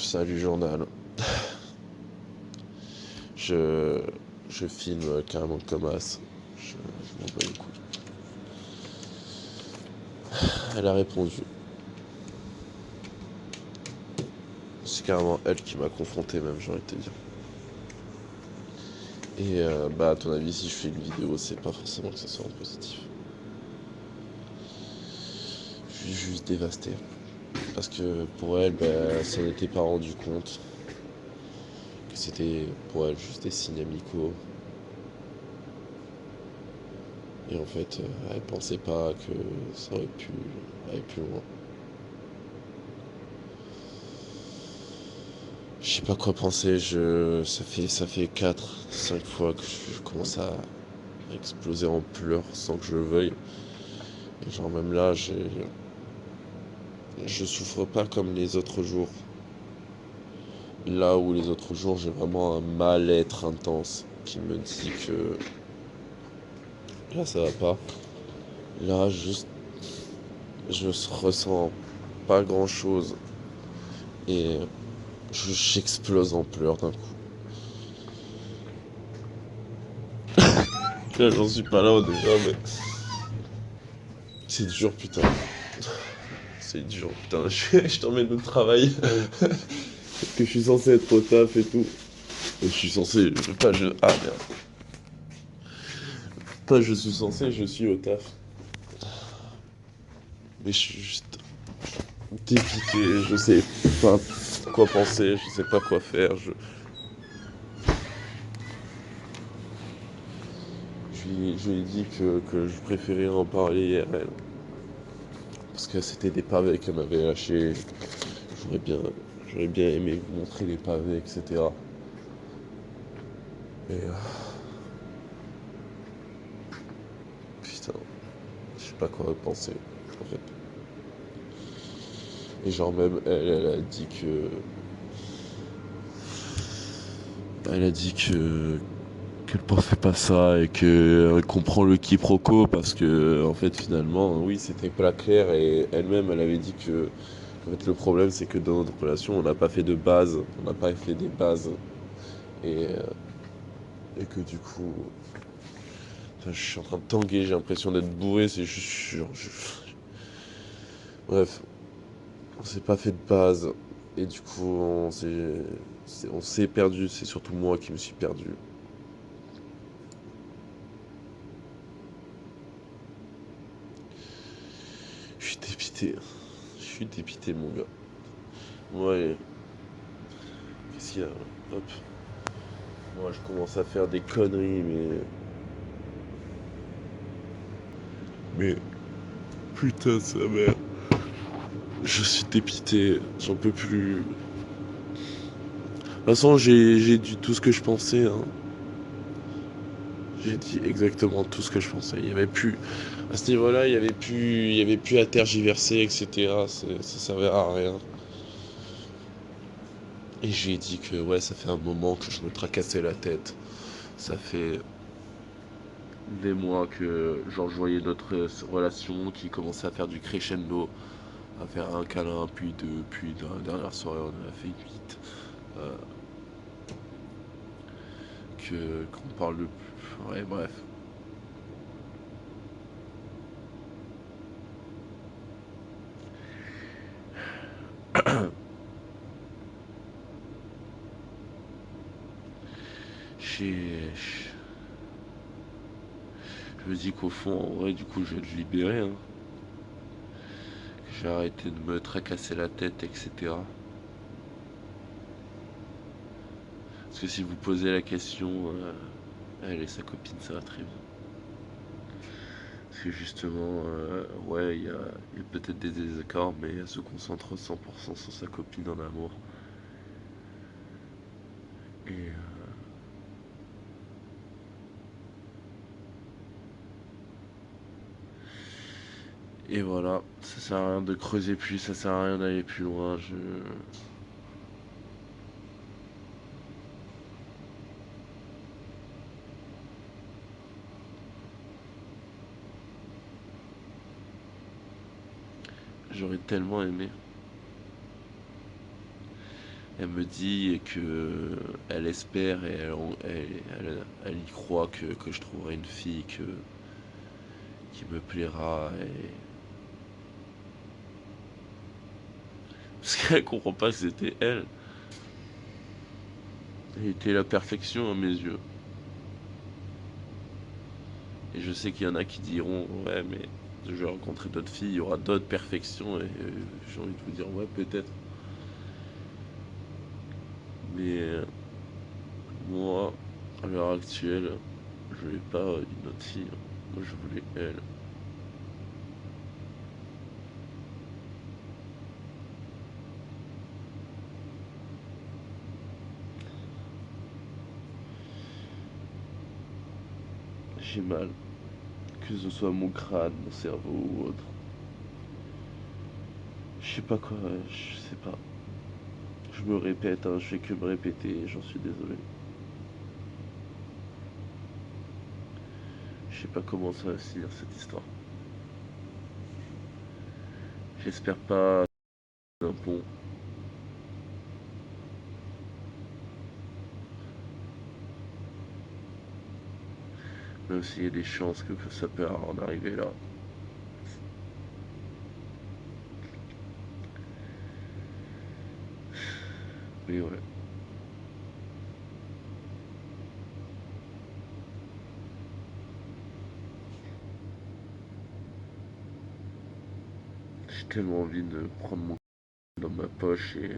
Salut journal. Je, je filme carrément comme as. Je m'en bats les couilles. Elle a répondu. C'est carrément elle qui m'a confronté même, j'ai envie de te dire. Et bah à ton avis, si je fais une vidéo, c'est pas forcément que ça soit en positif. Je suis juste dévasté. Parce que pour elle, bah, elle s'en était pas rendu compte. Que c'était pour elle juste des signes amicaux. Et en fait, elle pensait pas que ça aurait pu aller plus loin. Je sais pas quoi penser, ça fait 4, 5 fois que je commence à exploser en pleurs sans que je le veuille. Et genre même là, je souffre pas comme les autres jours. Là où les autres jours, j'ai vraiment un mal-être intense qui me dit que là ça va pas. Là, juste, je ressens pas grand-chose et j'explose en pleurs d'un coup. Là, j'en suis pas là déjà, mais c'est dur, putain. C'est dur, putain. Je t'emmène au travail. Que je suis censé être au taf et tout. Et je suis censé. Pas je. Ah merde. Pas je suis censé, je suis au taf. Mais je suis juste dépité. Je sais pas quoi penser. Je sais pas quoi faire. Je lui ai dit que je préférais en parler IRL. Parce que c'était des pavés qu'elle m'avait lâchés. J'aurais bien, j'aurais bien aimé vous montrer les pavés, etc. Et putain, je sais pas quoi penser. En fait. Et genre même elle a dit que. Elle a dit qu'elle pensait pas ça et qu'elle comprend le quiproquo parce que en fait finalement oui c'était pas clair et elle-même elle avait dit que en fait le problème c'est que dans notre relation on n'a pas fait de base, on n'a pas fait des bases et, euh, et que du coup enfin, je suis en train de tanguer, j'ai l'impression d'être bourré, c'est juste bref, on s'est pas fait de base et du coup on s'est perdu, c'est surtout moi qui me suis perdu. Je suis dépité. Je suis dépité, mon gars. Ouais, qu'est-ce qu'il y a là? Hop. Moi, je commence à faire des conneries, mais. Putain, sa mère. Je suis dépité. J'en peux plus. De toute façon, j'ai dit tout ce que je pensais, hein. J'ai dit exactement tout ce que je pensais. Il y avait plus. À ce niveau-là, il y avait plus à tergiverser, etc. Ça servait à rien. Et j'ai dit que, ouais, ça fait un moment que je me tracassais la tête. Ça fait des mois que genre je voyais notre relation qui commençait à faire du crescendo, à faire un câlin, puis deux, puis dans la dernière soirée on en a fait 8. euh, qu'on parle de plus. Ouais bref. J'ai. Je me dis qu'au fond en vrai du coup je vais te libérer, hein. J'ai arrêté de me tracasser la tête, etc. Parce que si vous posez la question, elle et sa copine ça va très bien. Parce que justement, ouais, il y a peut-être des désaccords, mais elle se concentre 100% sur sa copine en amour. Et, et voilà, ça sert à rien de creuser plus, ça sert à rien d'aller plus loin. J'aurais tellement aimé. Elle me dit que elle espère et elle y croit que je trouverai une fille qui me plaira. Parce qu'elle comprend pas que c'était elle. Elle était la perfection à mes yeux. Et je sais qu'il y en a qui diront, ouais, mais je vais rencontrer d'autres filles, il y aura d'autres perfections. Et j'ai envie de vous dire, ouais, peut-être. Mais moi, à l'heure actuelle, je voulais pas une autre fille. Moi, je voulais elle. J'ai mal. Que ce soit mon crâne, mon cerveau ou autre. Je sais pas quoi, je sais pas. Je me répète, hein, je fais que me répéter, j'en suis désolé. Je sais pas comment ça va se finir cette histoire. J'espère pas un pont. Même s'il y a des chances que ça peut en arriver là. Mais ouais, j'ai tellement envie de prendre mon dans ma poche et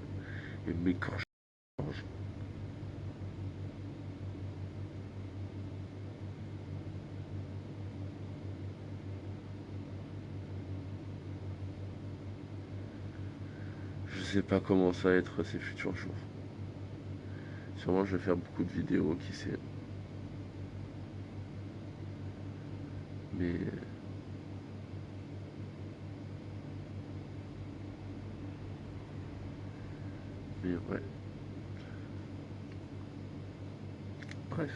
m'écorcher. Je sais pas comment ça va être ces futurs jours. Sûrement je vais faire beaucoup de vidéos, qui sait. Mais, mais ouais. Bref,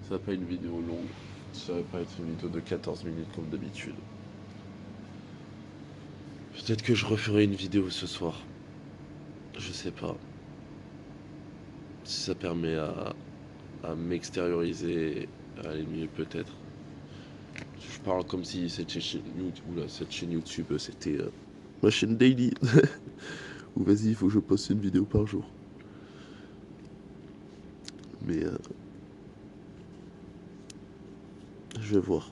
ça va pas être une vidéo longue. Ça va pas être une vidéo de 14 minutes comme d'habitude. Peut-être que je referai une vidéo ce soir. Je sais pas. Si ça permet à m'extérioriser, à aller mieux peut-être. Je parle comme si cette chaîne YouTube c'était ma chaîne daily. Ou vas-y, il faut que je poste une vidéo par jour. Mais je vais voir.